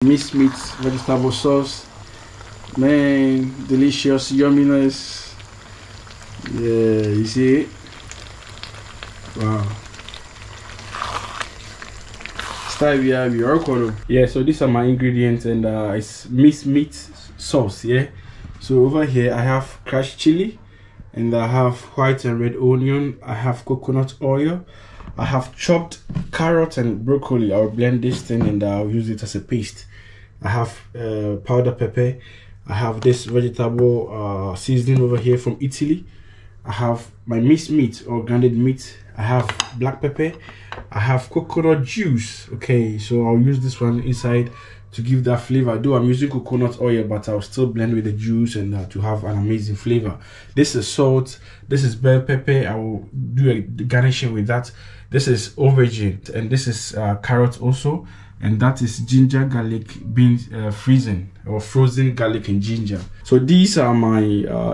Minced meat, vegetable sauce. Man, delicious yumminess. Yeah, you see it? Wow. Yeah, so these are my ingredients, and it's minced meat sauce. Yeah, so over here I have crushed chili, and I have white and red onion. I have coconut oil. I have chopped carrot and broccoli. I'll blend this thing and I'll use it as a paste. I have powder pepper. I have this vegetable seasoning over here from Italy. I have my minced meat or grounded meat. I have black pepper. I have coconut juice. Okay, so I'll use this one inside to give that flavor. Though I'm using coconut oil, but I'll still blend with the juice and to have an amazing flavor. This is salt. This is bell pepper. I will do a garnishing with that. This is aubergine, and this is carrot also, and that is ginger garlic beans, frozen garlic and ginger. So these are my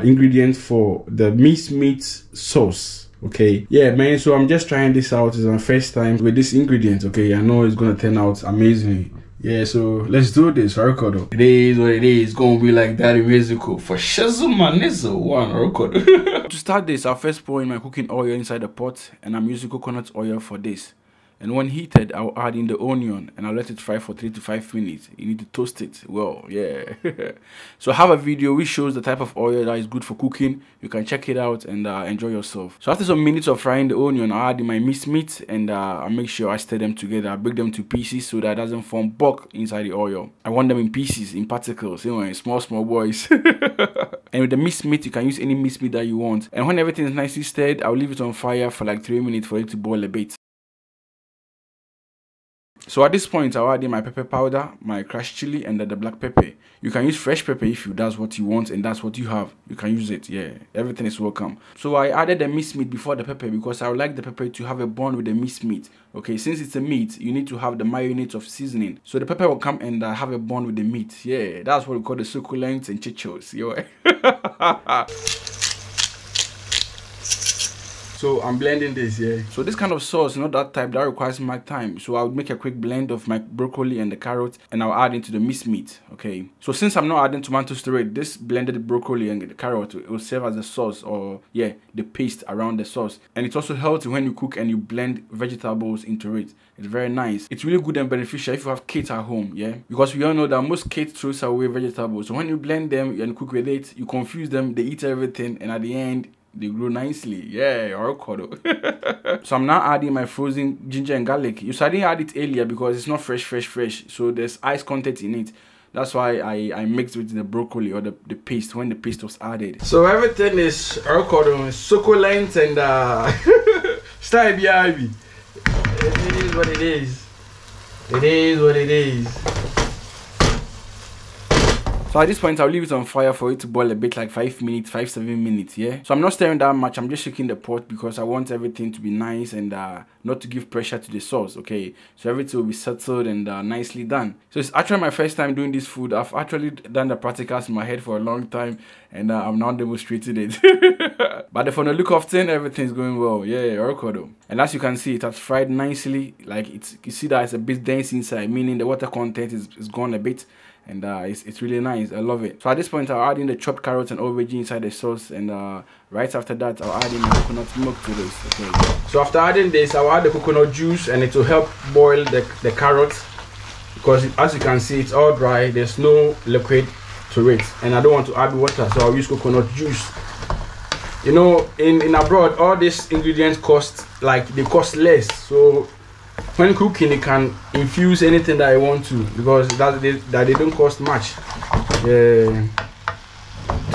ingredients for the minced meat sauce. Okay, yeah, man, so I'm just trying this out. It's my first time with this ingredient. Okay, I know it's gonna turn out amazingly. Yeah, so let's do this. Record. It is what it is. It's gonna be like that in Mexico for Shazumanizo one record. To start this, I'll first pour in my cooking oil inside the pot, and I'm using coconut oil for this. And when heated, I'll add in the onion and I'll let it fry for 3 to 5 minutes. You need to toast it well, yeah. So I have a video which shows the type of oil that is good for cooking. You can check it out and enjoy yourself. So after some minutes of frying the onion, I'll add in my minced meat and I'll make sure I stir them together. I break them to pieces so that it doesn't form bulk inside the oil. I want them in pieces, in particles, you know, small boys. And with the minced meat, you can use any minced meat that you want. And when everything is nicely stirred, I'll leave it on fire for like 3 minutes for it to boil a bit. So at this point, I'll add in my pepper powder, my crushed chili, and then the black pepper. You can use fresh pepper if that's what you want and that's what you have. You can use it, yeah. Everything is welcome. So I added the minced meat before the pepper because I would like the pepper to have a bond with the minced meat. Okay, since it's a meat, you need to have the marinade of seasoning. So the pepper will come and have a bond with the meat. Yeah, that's what we call the succulents and chichos. Yeah. So I'm blending this, yeah. So this kind of sauce, not that type, that requires my time. So I'll make a quick blend of my broccoli and the carrot and I'll add into the minced meat, okay. So since I'm not adding tomatoes to it, this blended broccoli and the carrot will serve as a sauce, or yeah, the paste around the sauce. And it also helps when you cook and you blend vegetables into it. It's very nice. It's really good and beneficial if you have kids at home, yeah. Because we all know that most kids throw away vegetables. So when you blend them and cook with it, you confuse them, they eat everything, and at the end, they grow nicely. Yeah, so I'm now adding my frozen ginger and garlic. You said I didn't add it earlier because it's not fresh. So there's ice content in it. That's why I mixed with the broccoli or the paste when the paste was added. So everything is succulent and style BIB. It is what it is. It is what it is. So at this point, I'll leave it on fire for it to boil a bit, like 5 minutes, 5-7 minutes, yeah? So I'm not stirring that much, I'm just shaking the pot because I want everything to be nice and not to give pressure to the sauce, okay? So everything will be settled and nicely done. So it's actually my first time doing this food. I've actually done the practicals in my head for a long time and I'm now demonstrating it. But from the look of things, everything's going well, yeah, and as you can see, it has fried nicely, like you see that it's a bit dense inside, meaning the water content is gone a bit. And it's really nice. I love it. So at this point, I'll add in the chopped carrots and aubergine inside the sauce, and right after that, I'll add in the coconut milk to this. Okay. So after adding this, I'll add the coconut juice, and it will help boil the carrots because as you can see, it's all dry. There's no liquid to it, and I don't want to add water, so I'll use coconut juice. You know, in abroad, all these ingredients cost less. So when cooking, you can infuse anything that I want to because they don't cost much. To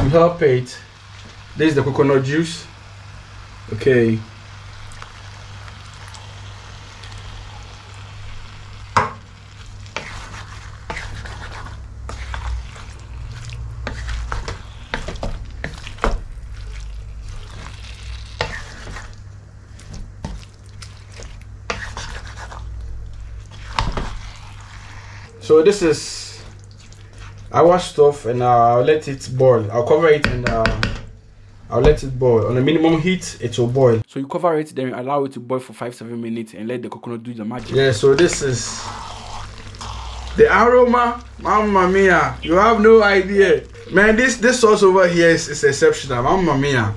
help it, this is the coconut juice. Okay. So this is our stuff, and I'll let it boil. I'll cover it and I'll let it boil. On a minimum heat, it will boil. So you cover it, then allow it to boil for 5-7 minutes and let the coconut do the magic. Yeah, so this is The aroma, mamma mia, you have no idea. Man, this sauce over here is exceptional, mamma mia.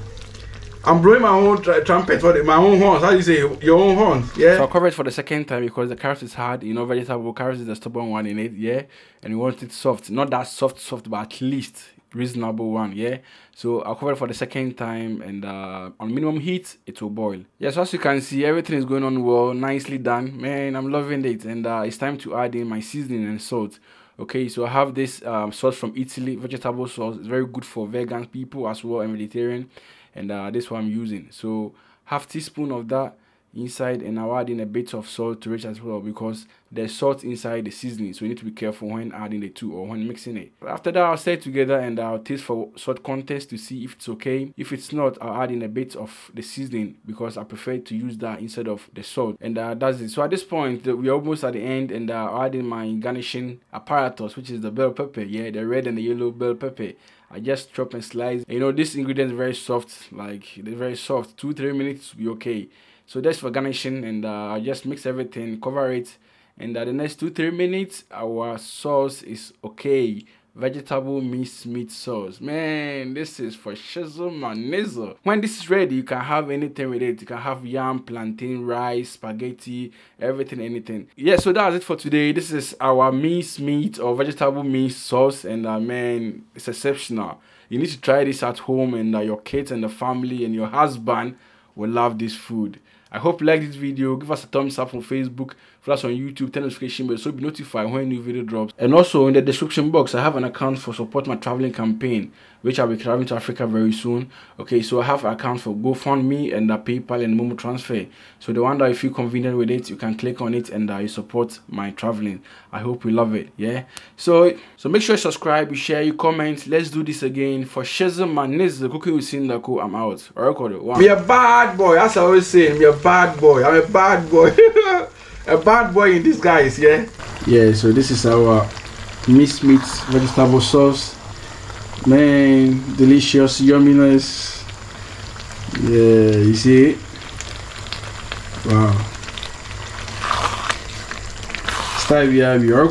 I'm blowing my own trumpet for my own horns. How do you say your own horns? Yeah. So I'll cover it for the second time because the carrot is hard. You know, vegetable carrot is the stubborn one in it. Yeah, and we want it soft, not that soft, but at least reasonable one. Yeah. So I'll cover it for the second time, and on minimum heat it will boil. Yeah. So as you can see, everything is going on well, nicely done. Man, I'm loving it, and it's time to add in my seasoning and salt. Okay, so I have this sauce from Italy, vegetable sauce. It's very good for vegan people as well and vegetarian. And this one I'm using. So half teaspoon of that inside, and I'll add in a bit of salt to it as well, because there's salt inside the seasoning, so you need to be careful when adding the two or when mixing it. After that, I'll stir it together and I'll taste for salt content to see if it's okay. If it's not, I'll add in a bit of the seasoning because I prefer to use that instead of the salt. And that's it. So at this point, we're almost at the end, and I'll add in my garnishing apparatus, which is the bell pepper. Yeah, the red and the yellow bell pepper. I just chop and slice. You know, this ingredient is very soft, like they're very soft. 2-3 minutes will be okay. So that's for garnishing, and I just mix everything, cover it, and the next 2-3 minutes our sauce is okay. Vegetable minced meat sauce. Man, this is for shizzle my nizzle. When this is ready, you can have anything with it. You can have yam, plantain, rice, spaghetti, everything, anything. Yeah, so that's it for today. This is our minced meat or vegetable minced sauce, and man, it's exceptional. You need to try this at home, and your kids and the family and your husband will love this food. I hope you like this video. Give us a thumbs up on Facebook, follow us on YouTube, turn notification bell so you'll be notified when a new video drops. And also in the description box, I have an account for support my traveling campaign, which I'll be traveling to Africa very soon. Okay, so I have an account for GoFundMe and PayPal and Momo transfer. So the one that you feel convenient with it, you can click on it and you support my traveling. I hope you love it. Yeah. So make sure you subscribe, you share, you comment. Let's do this again. For Shazam and the cooking with Sindaco, I'm out. Alright, be a bad boy. As I always say, be a bad boy. I'm a bad boy. A bad boy in disguise, yeah? Yeah, so this is our minced meat vegetable sauce. Man, delicious yumminess. Yeah, you see it? Wow. Style, yeah, we are